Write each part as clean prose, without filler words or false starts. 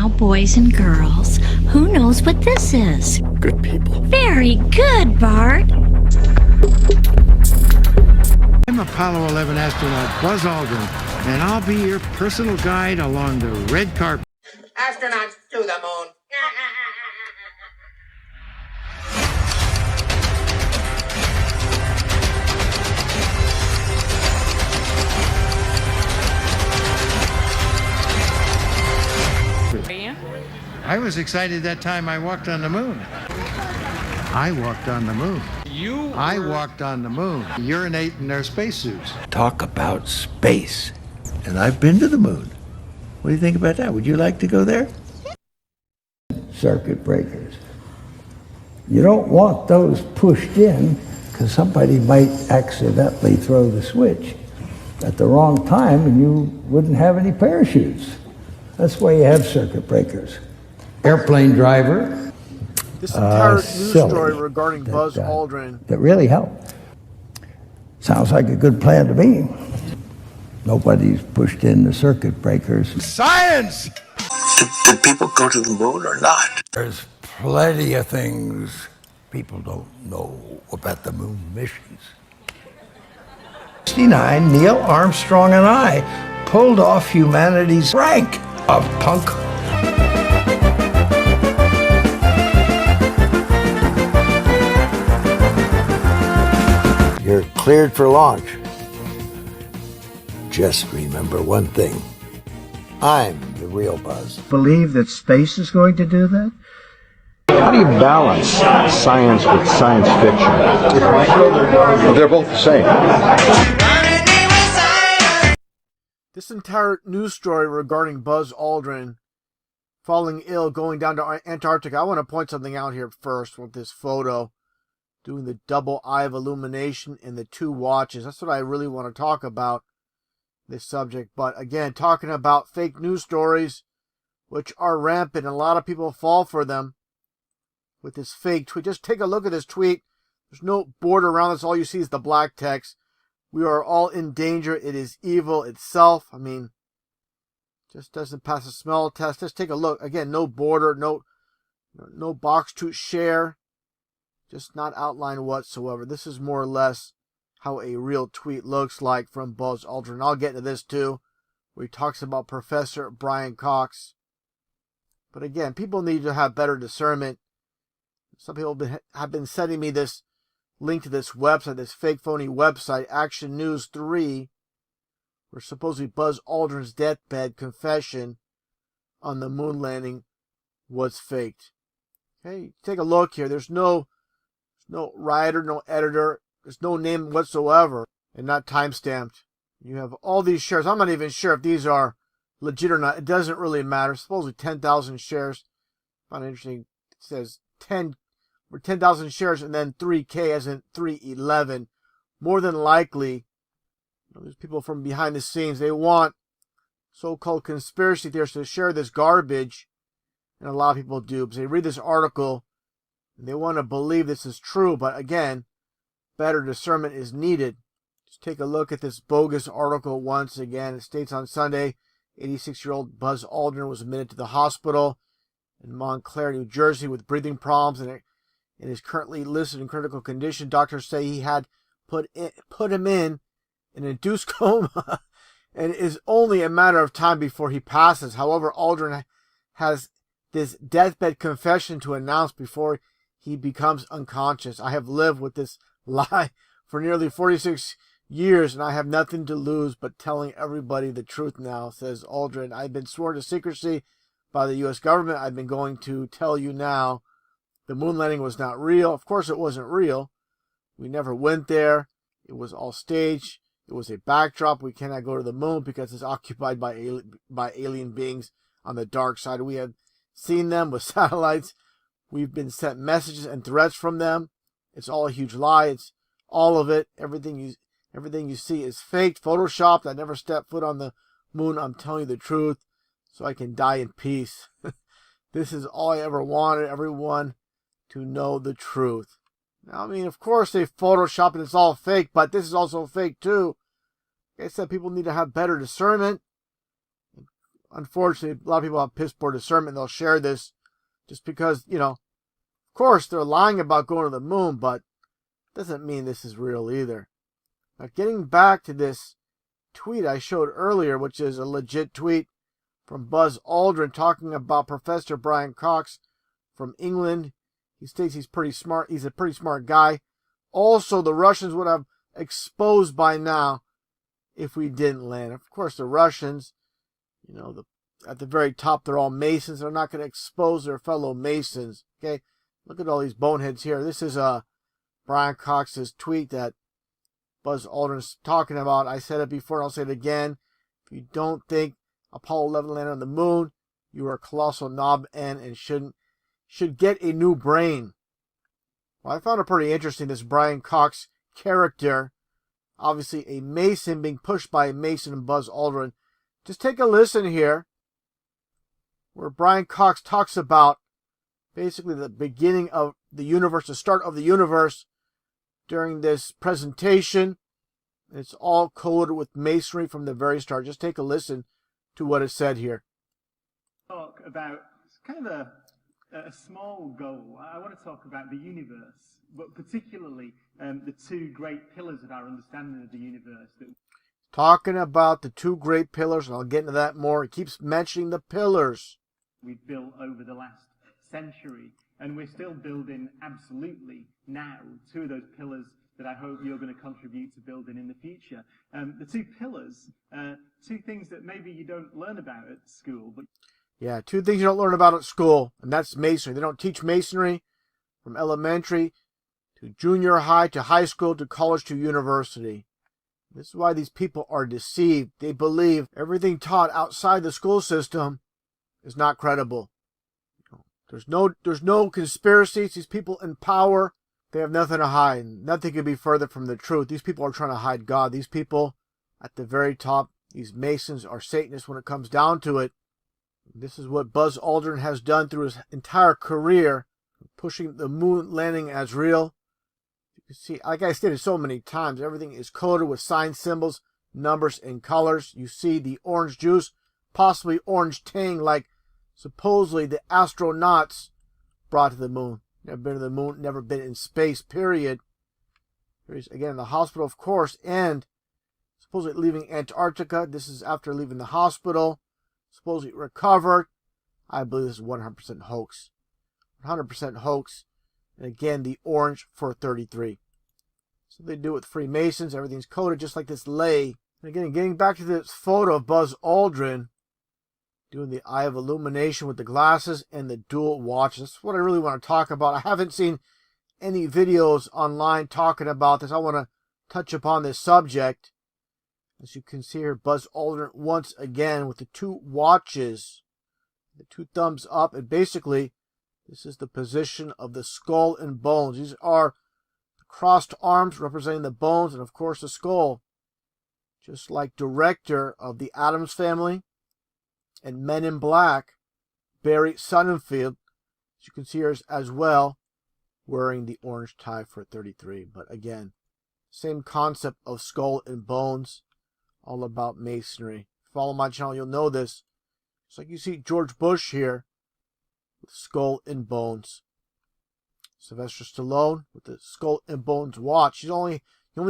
Now, boys and girls, who knows what this is? Good people. Very good, Bart. I'm Apollo 11 astronaut Buzz Aldrin, and I'll be your personal guide along the red carpet. Astronauts to the moon. I was excited that time I walked on the moon. I walked on the moon. I walked on the moon. Urinate in their spacesuits. Talk about space. And I've been to the moon. What do you think about that? Would you like to go there? Circuit breakers. You don't want those pushed in because somebody might accidentally throw the switch at the wrong time and you wouldn't have any parachutes. That's why you have circuit breakers. Airplane driver. This entire news story regarding Buzz Aldrin. That really helped. Sounds like a good plan to me. Nobody's pushed in the circuit breakers. Science! Did people go to the moon or not? There's plenty of things people don't know about the moon missions. 69, Neil Armstrong and I pulled off humanity's rank of punk. You're cleared for launch. Just remember one thing. I'm the real Buzz. Believe that space is going to do that? How do you balance science with science fiction? They're both the same. This entire news story regarding Buzz Aldrin falling ill, going down to Antarctica. I want to point something out here first with this photo, doing the double eye of illumination and the two watches. That's what I really want to talk about, this subject. But again, talking about fake news stories, which are rampant, and a lot of people fall for them with this fake tweet. Just take a look at this tweet. There's no border around this. All you see is the black text. We are all in danger. It is evil itself. I mean, just doesn't pass a smell test. Just take a look. Again, no border, no box to share. Just not outlined whatsoever. This is more or less how a real tweet looks like from Buzz Aldrin. I'll get into this too, where he talks about Professor Brian Cox. But again, people need to have better discernment. Some people have been sending me this link to this website, this fake phony website, Action News 3, where supposedly Buzz Aldrin's deathbed confession on the moon landing was faked. Okay, take a look here. There's no writer, no editor. There's no name whatsoever, and not time-stamped. You have all these shares. I'm not even sure if these are legit or not. It doesn't really matter. Supposedly 10,000 shares. I find it interesting. It says 10,000 shares and then 3K as in 311. More than likely, there's people from behind the scenes. They want so-called conspiracy theorists to share this garbage, and a lot of people do because they read this article and they want to believe this is true. But again, better discernment is needed. Just take a look at this bogus article once again. It states on Sunday, 86-year-old Buzz Aldrin was admitted to the hospital in Montclair, New Jersey, with breathing problems and is currently listed in critical condition. Doctors say he had put him in an induced coma and it is only a matter of time before he passes. However, Aldrin has this deathbed confession to announce before he becomes unconscious. I have lived with this lie for nearly 46 years and I have nothing to lose but telling everybody the truth now, says Aldrin. I've been sworn to secrecy by the U.S. government. I've been going to tell you now. The moon landing was not real. Of course it wasn't real. We never went there. It was all staged. It was a backdrop. We cannot go to the moon because it's occupied by alien beings on the dark side. We have seen them with satellites. We've been sent messages and threats from them. It's all a huge lie. It's all of it. Everything you see is faked, photoshopped. I never stepped foot on the moon. I'm telling you the truth so I can die in peace. This is all I ever wanted. Everyone to know the truth. Now, I mean, of course they Photoshop and it's all fake, but this is also fake too. Like I said, people need to have better discernment. unfortunately, a lot of people have piss poor discernment and they'll share this just because, of course they're lying about going to the moon, but it doesn't mean this is real either. Now, getting back to this tweet I showed earlier, which is a legit tweet from Buzz Aldrin talking about Professor Brian Cox from England. He states he's pretty smart. He's a pretty smart guy. Also, the Russians would have exposed by now if we didn't land. Of course, the Russians, at the very top, they're all Masons. They're not going to expose their fellow Masons. Okay, look at all these boneheads here. This is Brian Cox's tweet that Buzz Aldrin's talking about. I said it before, and I'll say it again. If you don't think Apollo 11 landed on the moon, you are a colossal knob and should get a new brain. Well, I found it pretty interesting, this Brian Cox character. Obviously a Mason being pushed by a Mason and Buzz Aldrin. Just take a listen here, where Brian Cox talks about basically the beginning of the universe, the start of the universe during this presentation. It's all coded with masonry from the very start. Just take a listen to what is said here. Talk about kind of a small goal. I want to talk about the universe, but particularly the two great pillars of our understanding of the universe. Talking about the two great pillars, and I'll get into that more. He keeps mentioning the pillars we've built over the last century, and we're still building absolutely now two of those pillars that I hope you're going to contribute to building in the future. The two pillars, two things that maybe you don't learn about at school, but yeah, two things you don't learn about at school, and that's masonry. They don't teach masonry from elementary to junior high to high school to college to university. This is why these people are deceived. They believe everything taught outside the school system is not credible. There's no conspiracies. These people in power, they have nothing to hide. Nothing could be further from the truth. These people are trying to hide God. These people at the very top, these Masons, are Satanists when it comes down to it. This is what Buzz Aldrin has done through his entire career, pushing the moon landing as real. You can see, like I stated so many times, everything is coded with sign symbols, numbers, and colors. You see the orange juice, possibly orange tang, like supposedly the astronauts brought to the moon. Never been to the moon, never been in space, period. Here's again the hospital, of course, and supposedly leaving Antarctica. This is after leaving the hospital. Supposedly recovered. I believe this is 100% hoax. 100% hoax. And again, the orange for 33. So they do it with Freemasons. Everything's coded just like this lay. And again, getting back to this photo of Buzz Aldrin doing the eye of illumination with the glasses and the dual watches. That's what I really want to talk about. I haven't seen any videos online talking about this. I want to touch upon this subject. As you can see here, Buzz Aldrin once again with the two watches, the two thumbs up, and basically this is the position of the skull and bones. These are the crossed arms representing the bones and of course the skull. Just like director of the Addams Family and Men in Black, Barry Sonnenfeld, as you can see here as well, wearing the orange tie for 33. But again, same concept of skull and bones. All about masonry. Follow my channel, you'll know this. It's like you see George Bush here with skull and bones. Sylvester Stallone with the skull and bones watch. You only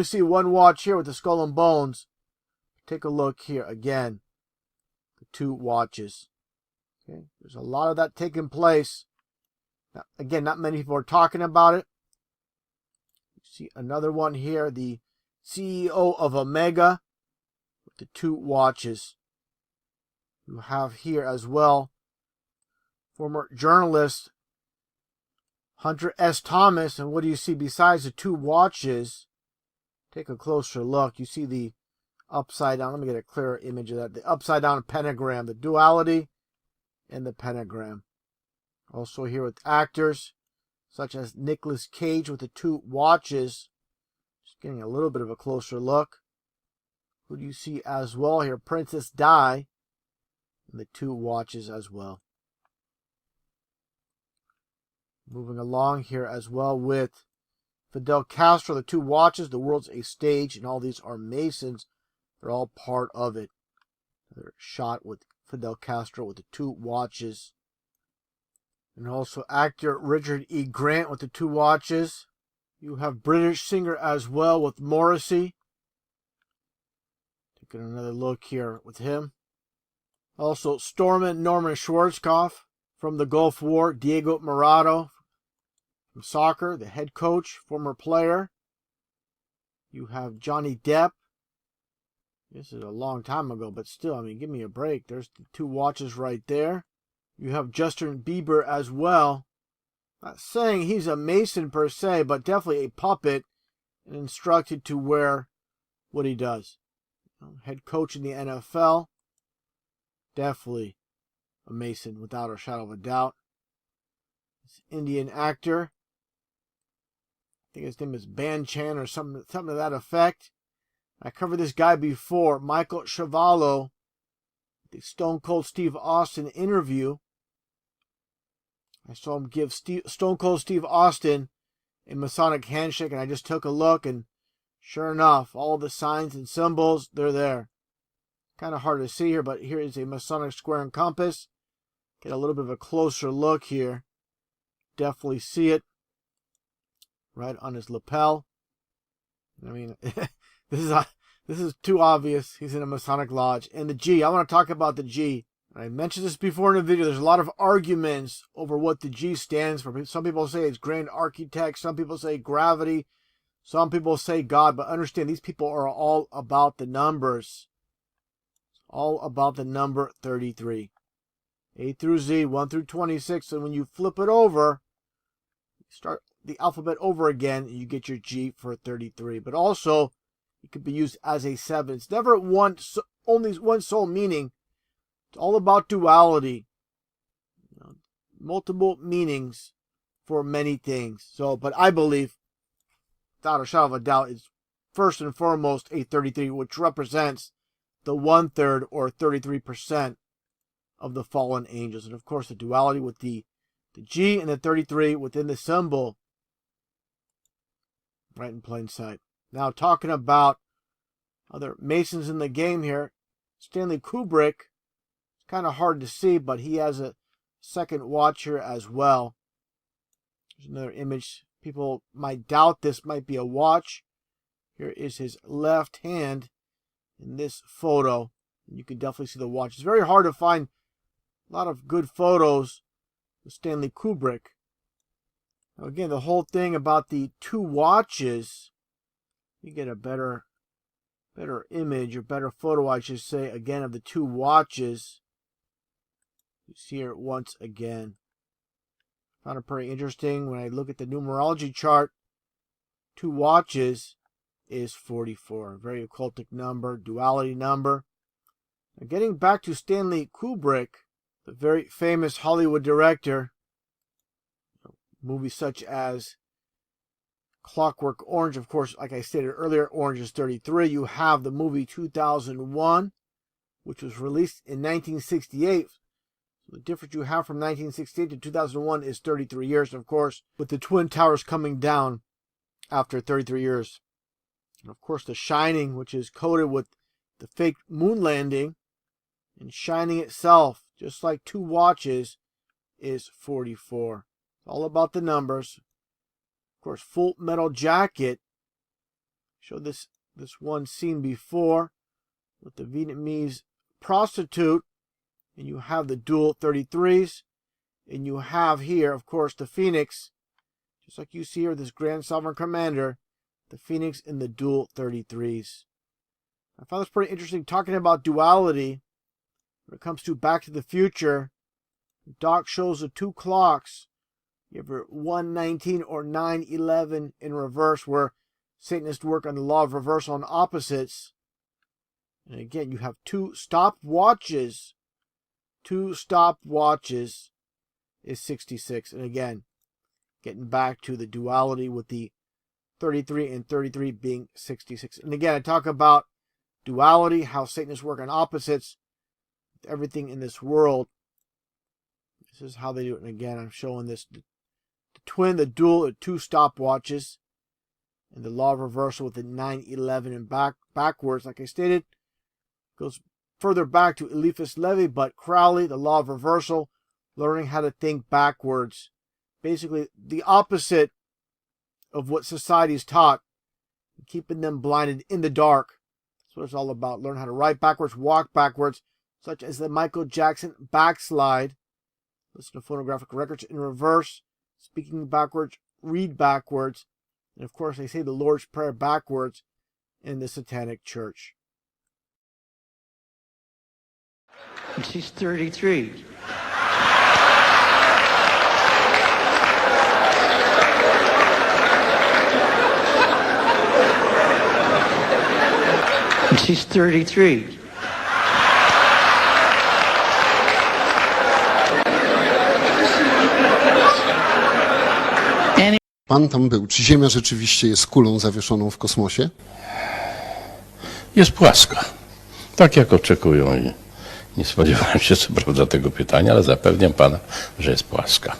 see one watch here with the skull and bones. Take a look here again. The two watches. Okay, there's a lot of that taking place. Now, again, not many people are talking about it. You see another one here. The CEO of Omega. The two watches. You have here as well former journalist Hunter S. Thomas. And what do you see besides the two watches? Take a closer look. You see the upside down. Let me get a clearer image of that. The upside down pentagram, the duality, and the pentagram. Also here with actors such as Nicolas Cage with the two watches. Just getting a little bit of a closer look. Who do you see as well here? Princess Di. And the two watches as well. Moving along here as well with Fidel Castro. The two watches. The world's a stage. And all these are Masons. They're all part of it. They're shot with Fidel Castro with the 2 watches. And also actor Richard E. Grant with the 2 watches. You have British singer as well with Morrissey. Taking another look here with him. Also Stormin Norman Schwarzkopf from the Gulf War. Diego Maradona from soccer, the head coach, former player. You have Johnny Depp. This is a long time ago, but still, I mean, give me a break. There's the 2 watches right there. You have Justin Bieber as well. Not saying he's a Mason per se, but definitely a puppet and instructed to wear what he does. Head coach in the NFL. Definitely a Mason without a shadow of a doubt. This Indian actor. I think his name is Banchan or something to that effect. I covered this guy before, Michael Chavallo, the Stone Cold Steve Austin interview. I saw him give Stone Cold Steve Austin a Masonic handshake, and I just took a look, and sure enough, all the signs and symbols, they're there. Kind of hard to see here, but here is a Masonic square and compass. Get a little bit of a closer look here. Definitely see it right on his lapel. I mean, this is too obvious. He's in a Masonic lodge. And the G, I want to talk about the G. I mentioned this before in the video. There's a lot of arguments over what the G stands for. Some people say it's Grand Architect. Some people say gravity. Some people say God. But understand, these people are all about the numbers. It's all about the number 33. A through Z, 1 through 26. And when you flip it over, start the alphabet over again, you get your G for 33. But also, it could be used as a 7. It's never only one sole meaning. It's all about duality. Multiple meanings for many things. So, but I believe, without a shadow of a doubt, it's first and foremost a 33, which represents the 1/3 or 33% of the fallen angels. And of course, the duality with the G and the 33 within the symbol. Right in plain sight. Now, talking about other Masons in the game here, Stanley Kubrick. Kind of hard to see, but he has a second watch here as well. There's another image. People might doubt this might be a watch. Here is his left hand in this photo. You can definitely see the watch. It's very hard to find a lot of good photos of Stanley Kubrick. Now again, the whole thing about the 2 watches, you get a better image or better photo, I should say, again, of the 2 watches. You see here once again. Found it pretty interesting when I look at the numerology chart. 2 watches is 44. Very occultic number, duality number. Now getting back to Stanley Kubrick, the very famous Hollywood director. Movies such as Clockwork Orange, of course, like I stated earlier, Orange is 33. You have the movie 2001, which was released in 1968. The difference you have from 1968 to 2001 is 33 years, of course, with the Twin Towers coming down after 33 years. And of course, The Shining, which is coded with the fake moon landing, and Shining itself, just like 2 watches, is 44. It's all about the numbers. Of course, Full Metal Jacket. Showed this one scene before with the Vietnamese prostitute. And you have the dual 33s. And you have here, of course, the Phoenix. Just like you see here, this Grand Sovereign Commander. The Phoenix in the dual 33s. I found this pretty interesting, talking about duality. When it comes to Back to the Future, Doc shows the 2 clocks. You have your 1:19 or 9:11 in reverse, where Satanists work on the law of reversal and opposites. And again, you have 2 stopwatches. 2 stopwatches is 66. And again, getting back to the duality with the 33 and 33 being 66. And again, I talk about duality, how Satanists work on opposites, everything in this world. This is how they do it. And again, I'm showing this. The twin, the dual, 2 stopwatches. And the law of reversal with the 9:11 and backwards, like I stated, goes further back to Eliphas Levi, but Crowley, the law of reversal, learning how to think backwards. Basically, the opposite of what society's taught, keeping them blinded in the dark. That's what it's all about. Learn how to write backwards, walk backwards, such as the Michael Jackson backslide. Listen to phonographic records in reverse, speaking backwards, read backwards, and of course they say the Lord's Prayer backwards in the Satanic Church. And she's 33. And she's 33. Pan tam był. Czy Ziemia rzeczywiście jest kulą zawieszoną w kosmosie? Jest płaska. Tak jak oczekują i nie spodziewałem się co prawda tego pytania, ale zapewniam pana, że jest płaska.